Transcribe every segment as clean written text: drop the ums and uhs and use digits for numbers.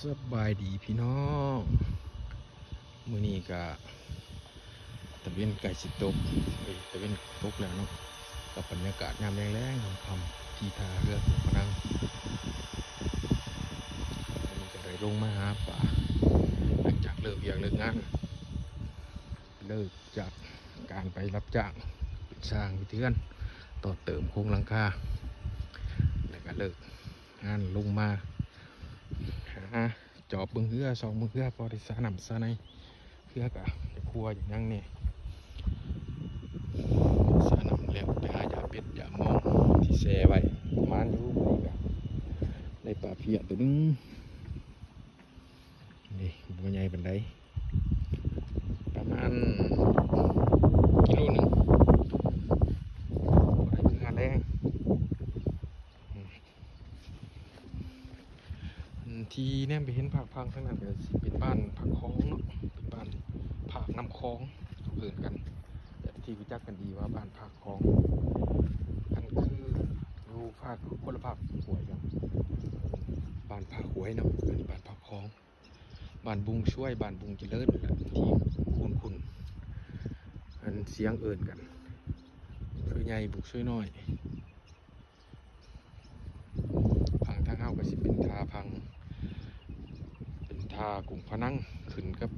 สบายดีพี่น้องมื้อนี้ก็ตะเวนไก่สิตกตะเวนตกแล้วเนาะกับบรรยากาศยามแรงๆค่ำๆที่ท่าเรือขุนพนังมันก็ได้ลงมาหาป่าหลังจากเลิกเวียกเลิกงานเลิกจากการไปรับจ้างเป็นสร้างวิเทือนต่อเติมโครงหลังคาแล้วก็เลิกงานลงมาหาจอบเบิ่งเรือสองเบิ่งเรือพอได้สานำสาในเรือกะจะครัวอย่างยังเนี่ยสานำแล้วไปหายาเป็ดยามองที่แช่ไว้ประมาณอยู่นี่กะได้ปลาเพียตัวนึงนี่บัวใหญ่เป็นไดประมาณกิโลหนึ่งได้คือหาแรงที่แนมไปเห็นภาคพังทั้งนั้นก็สิเป็นบ้านผักคลองเนาะเป็นบ้านผักน้ำคลองเอื่นกันแต่ที่รู้จักกันดีว่าบ้านผักคลองอันคืออยู่ภาคคนละภาคหวยกันบ้านผักหวยเนาะอันนี้บ้านผักคลองบ้านบุงช่วยบ้านบุงเจริญแหละที่คุณอันเสียงเอื่นกันช่วยใหญ่บุกช่วยน้อยพังทางเฮาก็สิเป็นทาพังทากลุ่มพนังขึ้นกับ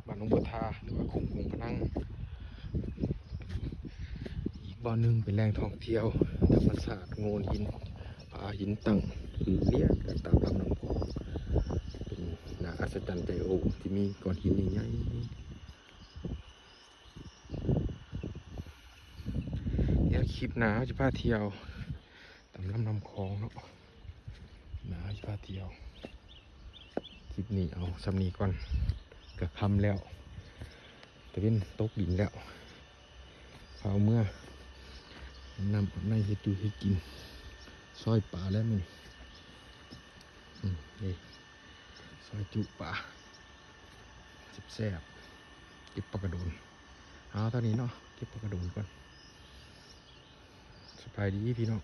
บ้านหนองบัวทาหรือว่าคุ้มกลุ่มพนังอีกบ่อหนึ่งเป็นแหล่งท่องเที่ยวธรรมชาติโงนหินผาหินตั้งเลี้ยกันตามลำน้ำคลองเป็นน่าอัศจรรย์ใจโอ้ที่มีก้อนหินใหญ่ๆเดี๋ยวคลิปหนาวจะพาเที่ยวตามลำน้ำคลองเนาะหนาวจะพาเที่ยวคลิปนี้เอาสำนีก่อนกับคำแล้วแต่เป็นตกดินแล้วเอาเมื่อนำในเห็ดดูให้กินซอยป่าแล้วมึงนี่ซอยจุป่าแซ่บเก็บปลากระโดนเอาเท่านี้เนาะเก็บปลากระโดนก่อนสบายดีพี่น้อง